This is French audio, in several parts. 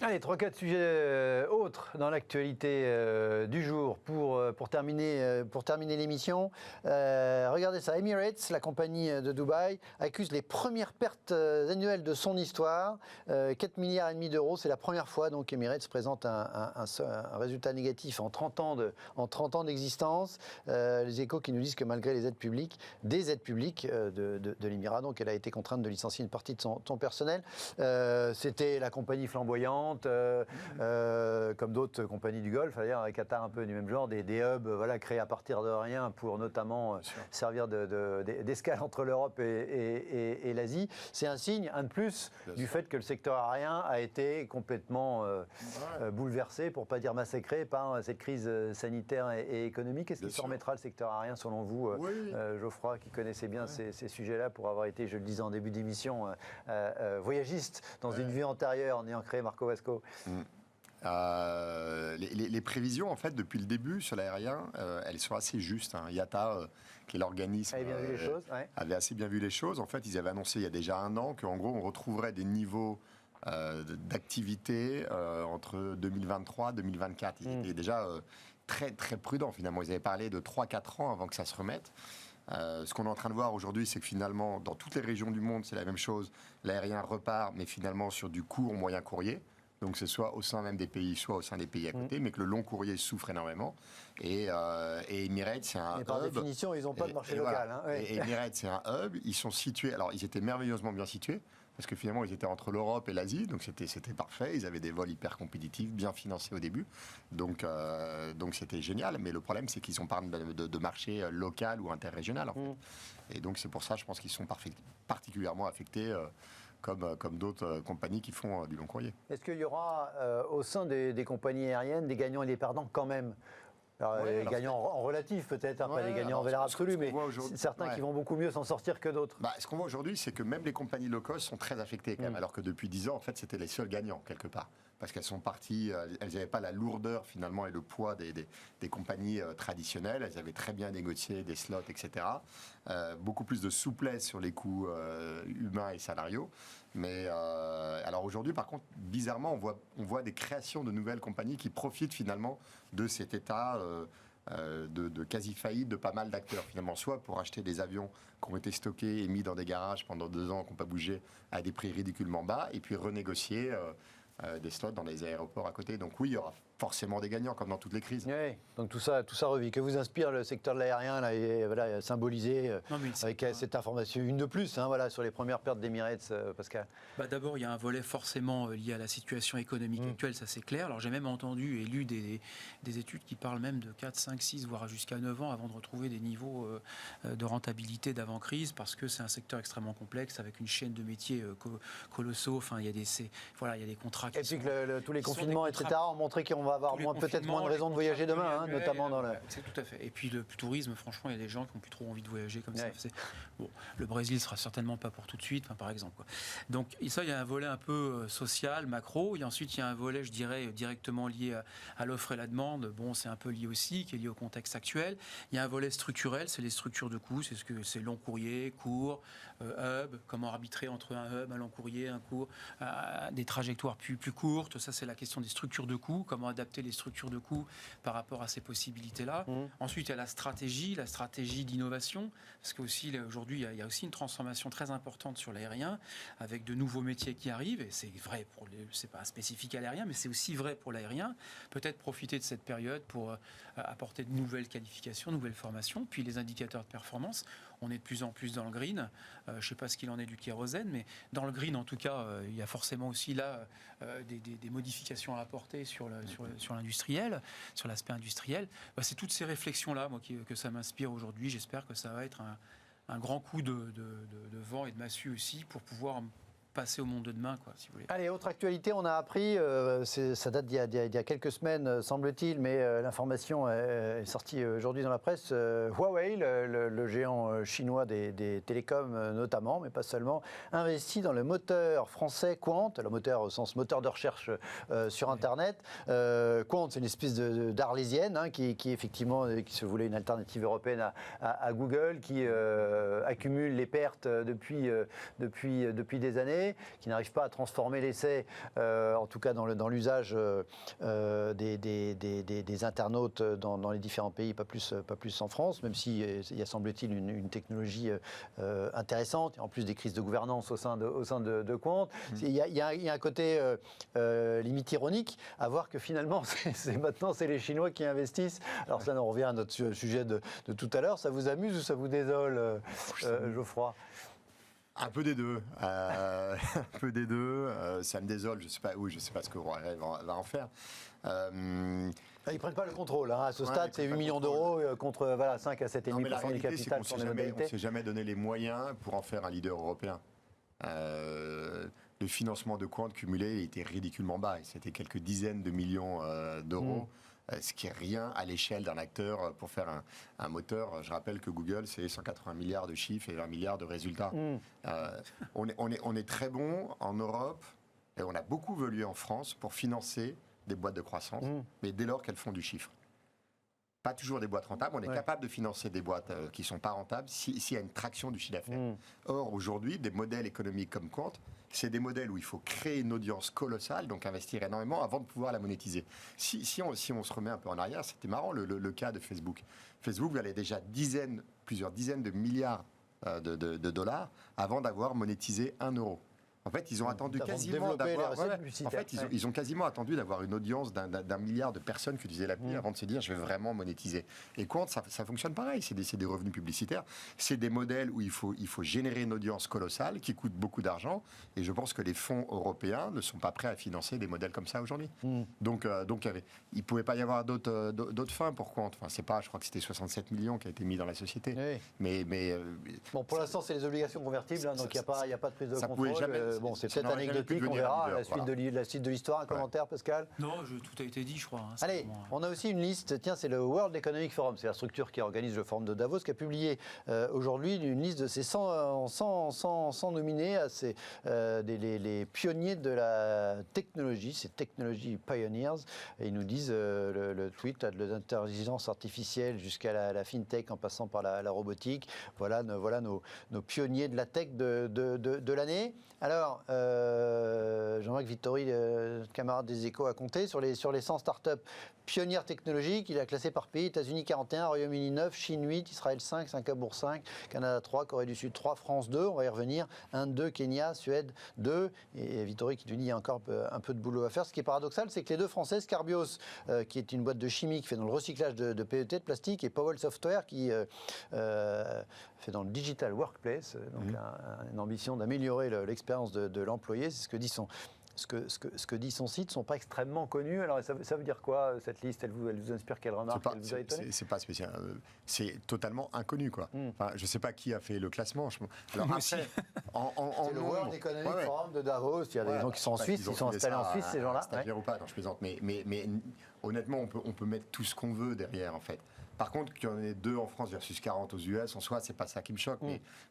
Allez, 3-4 sujets autres dans l'actualité du jour pour terminer l'émission. Regardez ça, Emirates, la compagnie de Dubaï, accuse les premières pertes annuelles de son histoire. 4 milliards et demi d'euros, c'est la première fois donc Emirates présente un résultat négatif en 30 ans d'existence. Les Échos qui nous disent que malgré des aides publiques de l'Émirat, donc elle a été contrainte de licencier une partie de son personnel. C'était la compagnie flamboyante. Comme d'autres compagnies du Golfe, d'ailleurs Qatar un peu du même genre, des hubs créés à partir de rien pour notamment servir d'escale entre l'Europe et l'Asie. C'est un signe, un de plus, du fait que le secteur aérien a été complètement bouleversé, pour ne pas dire massacré, par cette crise sanitaire et économique. Est-ce qu'il se remettra le secteur aérien selon vous, Geoffroy, qui connaissait bien ces sujets-là pour avoir été, je le disais en début d'émission, voyagiste dans une vie antérieure en ayant créé Marco Vasco. Les prévisions, en fait, depuis le début sur l'aérien, elles sont assez justes. IATA, qui est l'organisme, avait assez bien vu les choses. En fait, ils avaient annoncé il y a déjà un an qu'en gros, on retrouverait des niveaux d'activité entre 2023 et 2024. Ils étaient déjà très, très prudents, finalement. Ils avaient parlé de 3-4 ans avant que ça se remette. Ce qu'on est en train de voir aujourd'hui, c'est que finalement, dans toutes les régions du monde, c'est la même chose. L'aérien repart, mais finalement sur du court, moyen courrier. Donc c'est soit au sein même des pays, soit au sein des pays à côté, mais que le long courrier souffre énormément. Et Emirates, c'est un hub. Par définition, ils n'ont pas de marché local. Voilà. Et Emirates, c'est un hub. Ils sont situés. Alors, ils étaient merveilleusement bien situés. Parce que finalement, ils étaient entre l'Europe et l'Asie, donc c'était parfait. Ils avaient des vols hyper compétitifs, bien financés au début. Donc c'était génial. Mais le problème, c'est qu'ils ont pas de marché local ou interrégional, en fait. Et donc, c'est pour ça, je pense qu'ils sont particulièrement affectés. Comme d'autres compagnies qui font du long courrier. Est-ce qu'il y aura au sein des compagnies aériennes des gagnants et des perdants quand même? Alors, gagnants en relatif peut-être, pas des gagnants en valeur absolue, mais certains qui vont beaucoup mieux s'en sortir que d'autres. Ce qu'on voit aujourd'hui, c'est que même les compagnies low cost sont très affectées quand même, alors que depuis 10 ans, en fait, c'était les seuls gagnants quelque part. Parce qu'elles sont parties, elles n'avaient pas la lourdeur finalement et le poids des compagnies traditionnelles. Elles avaient très bien négocié des slots, etc. Beaucoup plus de souplesse sur les coûts humains et salariaux. Mais alors aujourd'hui, par contre, bizarrement, on voit des créations de nouvelles compagnies qui profitent finalement de cet état de quasi-faillite de pas mal d'acteurs, finalement, soit pour acheter des avions qui ont été stockés et mis dans des garages pendant 2 ans, qui n'ont pas bougé à des prix ridiculement bas, et puis renégocier des slots dans les aéroports à côté. Donc oui, il y aura forcément des gagnants, comme dans toutes les crises. Oui, donc tout ça revit. Que vous inspire le secteur de l'aérien, là, et, voilà, symbolisé avec cette information, une de plus, sur les premières pertes d'Emirates, Pascal? D'abord, il y a un volet forcément lié à la situation économique actuelle, ça c'est clair. Alors j'ai même entendu et lu des études qui parlent même de 4, 5, 6, voire jusqu'à 9 ans avant de retrouver des niveaux de rentabilité d'avant-crise, parce que c'est un secteur extrêmement complexe, avec une chaîne de métiers colossaux. Enfin, il y a des contrats qui sont... Et puis que tous les confinements, etc., ont montré qu'on va avoir peut-être moins de raisons de voyager demain, notamment dans le... C'est tout à fait. Et puis le tourisme, franchement, il y a des gens qui n'ont plus trop envie de voyager comme ça. Bon, le Brésil sera certainement pas pour tout de suite, par exemple. Donc ça, il y a un volet un peu social, macro. Et ensuite, il y a un volet, je dirais, directement lié à l'offre et la demande. Bon, c'est un peu lié aussi, qui est lié au contexte actuel. Il y a un volet structurel, c'est les structures de coûts. C'est long courrier, court, hub. Comment arbitrer entre un hub, un long courrier, un court, des trajectoires plus courtes. Ça, c'est la question des structures de coûts. Comment adapter les structures de coûts par rapport à ces possibilités-là. Ensuite, il y a la stratégie d'innovation, parce qu'aujourd'hui, il y a aussi une transformation très importante sur l'aérien, avec de nouveaux métiers qui arrivent, et c'est vrai c'est pas spécifique à l'aérien, mais c'est aussi vrai pour l'aérien. Peut-être profiter de cette période pour apporter de nouvelles qualifications, de nouvelles formations, puis les indicateurs de performance. On est de plus en plus dans le green. Je ne sais pas ce qu'il en est du kérosène, mais dans le green, en tout cas, il y a forcément aussi là des modifications à apporter sur l'industriel, sur l'aspect industriel. C'est toutes ces réflexions-là, moi, que ça m'inspire aujourd'hui. J'espère que ça va être un grand coup de vent et de massue aussi pour pouvoir passer au monde de demain, si vous voulez. Allez, autre actualité, on a appris, ça date d'il y a quelques semaines, semble-t-il, mais l'information est sortie aujourd'hui dans la presse. Huawei, le géant chinois des télécoms notamment, mais pas seulement, investit dans le moteur français Qwant, le moteur au sens moteur de recherche sur Internet. Qwant, c'est une espèce d'arlésienne qui effectivement qui se voulait une alternative européenne à Google, qui accumule les pertes depuis des années. fermés, qui n'arrivent pas à transformer l'essai, en tout cas dans l'usage des internautes dans les différents pays, pas plus en France, même s'il y a semble-t-il une technologie intéressante, et en plus des crises de gouvernance au sein de Quant. Il y a un côté limite ironique à voir que finalement, maintenant, c'est les Chinois qui investissent. Alors ça, on revient à notre sujet de tout à l'heure. Ça vous amuse ou ça vous désole, Geoffroy ? Un peu des deux. Un peu des deux. Ça me désole. Je sais pas ce que Huawei va en faire. Ils ne prennent pas le contrôle. À ce stade, c'est 8 millions d'euros contre 5 à 7,5% du capital sur les modalités. On ne s'est jamais donné les moyens pour en faire un leader européen. Le financement de Quant cumulé était ridiculement bas. C'était quelques dizaines de millions d'euros. Ce qui est rien à l'échelle d'un acteur pour faire un moteur. Je rappelle que Google, c'est 180 milliards de chiffres et 20 milliards de résultats. On est très bon en Europe et on a beaucoup évolué en France pour financer des boîtes de croissance, mais dès lors qu'elles font du chiffre. Pas toujours des boîtes rentables. On est capable de financer des boîtes qui ne sont pas rentables s'il y a une traction du chiffre d'affaires. Or, aujourd'hui, des modèles économiques comme Quant, c'est des modèles où il faut créer une audience colossale, donc investir énormément avant de pouvoir la monétiser. Si on se remet un peu en arrière, c'était marrant le cas de Facebook. Facebook valait déjà plusieurs dizaines de milliards de dollars avant d'avoir monétisé 1 euro. En fait, ils ont attendu quasiment d'avoir. Ils ont quasiment attendu d'avoir une audience d'un milliard de personnes qui disaient l'appli avant de se dire je vais vraiment monétiser. Et Quant, ça fonctionne pareil. C'est des revenus publicitaires. C'est des modèles où il faut générer une audience colossale qui coûte beaucoup d'argent. Et je pense que les fonds européens ne sont pas prêts à financer des modèles comme ça aujourd'hui. Donc, il ne pouvait pas y avoir d'autres fins pour Quant. Enfin, c'est pas. Je crois que c'était 67 millions qui a été mis dans la société. Oui. Mais bon, pour l'instant, c'est les obligations convertibles, donc il n'y a pas de prise de contrôle. Bon, c'est ça peut-être anecdotique, on verra la suite de l'histoire. Un commentaire, Pascal ? Non, tout a été dit, je crois. Allez, on a aussi une liste. Tiens, c'est le World Economic Forum, c'est la structure qui organise le forum de Davos, qui a publié aujourd'hui une liste de ses 100 nominés, les pionniers de la technologie, ces technology pioneers. Et ils nous disent le tweet de l'intelligence artificielle jusqu'à la fintech, en passant par la robotique. Voilà nos pionniers de la tech de l'année. Alors, Jean-Marc Vittori, camarade des Échos, a compté sur les 100 startups pionnières technologiques. Il a classé par pays: États-Unis 41, Royaume-Uni 9, Chine 8, Israël 5, Singapour 5, Canada 3, Corée du Sud 3, France 2. On va y revenir. Inde 2, Kenya, Suède 2. Et Vittori qui nous dit qu'il y a encore un peu de boulot à faire. Ce qui est paradoxal, c'est que les deux Françaises, Carbios, qui est une boîte de chimie qui fait dans le recyclage de PET, de plastique, et Powell Software qui fait dans le digital workplace, donc une ambition d'améliorer l'expérience de l'employé. C'est ce que dit son site, ne sont pas extrêmement connus. Alors ça veut dire quoi, cette liste ? Elle vous inspire quelle remarque ? C'est pas spécial. C'est totalement inconnu, quoi. Enfin, je ne sais pas qui a fait le classement. Alors après, c'est le World Economic Forum de Davos. Il y a des gens qui sont en Suisse, ils sont installés en Suisse, ces gens-là. Stagiaire ou pas, non, je plaisante. Mais honnêtement, on peut mettre tout ce qu'on veut derrière, en fait. Par contre, qu'il y en ait 2 en France versus 40 aux US, en soi, c'est pas ça qui me choque.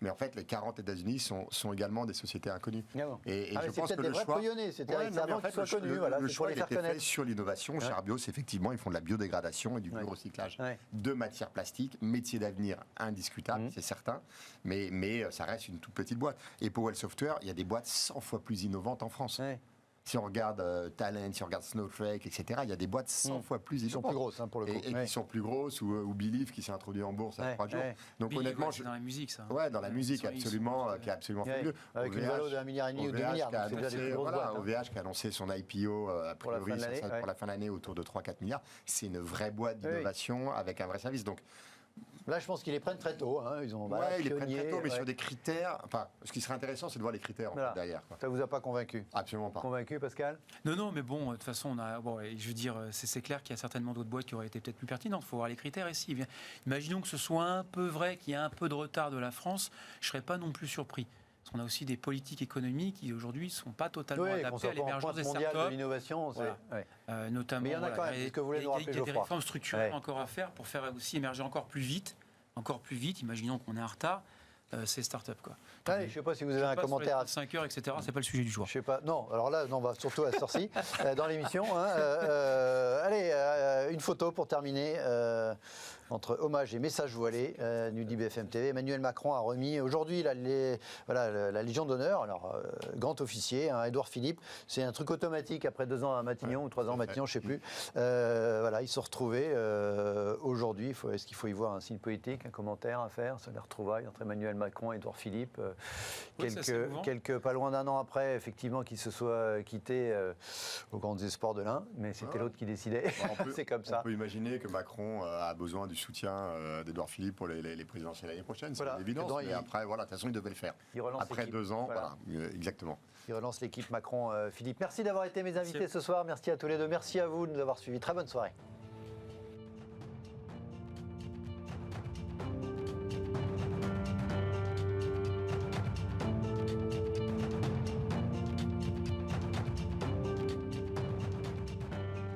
Mais en fait, les 40 États-Unis sont également des sociétés inconnues. Et je pense que le choix, le choix il était fait sur l'innovation. Chez Carbios, effectivement, ils font de la biodégradation et du biorecyclage de matières plastiques. Métier d'avenir indiscutable, c'est certain. Mais ça reste une toute petite boîte. Et Powell Software, il y a des boîtes 100 fois plus innovantes en France. Si on regarde Talent, si on regarde Snowflake, etc., il y a des boîtes 100 fois plus innovantes. Qui sont plus grosses, pour le coup. Et qui sont plus grosses, ou Believe qui s'est introduit en bourse à 3 jours. Donc Believe, honnêtement, c'est dans la musique, ça. Ouais, dans la musique, absolument, qui est absolument fabuleux. Avec une valeur d'1,5 milliard ou 2 milliards. OVH qui a annoncé son IPO pour la fin de l'année autour de 3-4 milliards. C'est une vraie boîte d'innovation avec un vrai service. Donc, là, je pense qu'ils les prennent très tôt. Ils les prennent très tôt, mais sur des critères. Enfin, ce qui serait intéressant, c'est de voir les critères derrière. Ça vous a pas convaincu ? Absolument pas. Convaincu, Pascal ? Non, mais bon, de toute façon, je veux dire, c'est clair qu'il y a certainement d'autres boîtes qui auraient été peut-être plus pertinentes. Il faut voir les critères ici. Imaginons que ce soit un peu vrai, qu'il y a un peu de retard de la France, je ne serais pas non plus surpris. Parce qu'on a aussi des politiques économiques qui aujourd'hui ne sont pas totalement adaptées à l'émergence des startups. De l'innovation, notamment, mais il y en a quand même, que vous voulez nous rappeler, il y a des réformes structurelles encore à faire pour faire aussi émerger encore plus vite. Imaginons qu'on est en retard, ces startups, quoi. Allez, je ne sais pas si vous avez un commentaire à 5 heures, etc. C'est pas le sujet du jour. Je sais pas. Non, alors là, on va surtout à cette heure-ci dans l'émission. Allez, une photo pour terminer. entre hommage et message voilé, nous dit BFM TV. Emmanuel Macron a remis aujourd'hui la Légion d'honneur, alors grand officier, Édouard Philippe. C'est un truc automatique après 2 ans à Matignon ou 3 ans à Matignon, je ne sais plus. Ils se sont retrouvés aujourd'hui. Est-ce qu'il faut y voir un signe politique, un commentaire à faire sur les retrouvailles entre Emmanuel Macron et Édouard Philippe, pas loin d'1 an après, effectivement, qu'ils se soient quittés aux grands espoirs de l'un, mais c'était l'autre qui décidait. C'est comme ça. On peut imaginer que Macron a besoin du soutien d'Édouard Philippe pour les présidentielles l'année prochaine, c'est évident. Mais après, de toute façon, il devait le faire. Après 2 ans, exactement. Il relance l'équipe Macron-Philippe. Merci d'avoir été mes invités ce soir. Merci à tous les deux. Merci à vous de nous avoir suivis. Très bonne soirée.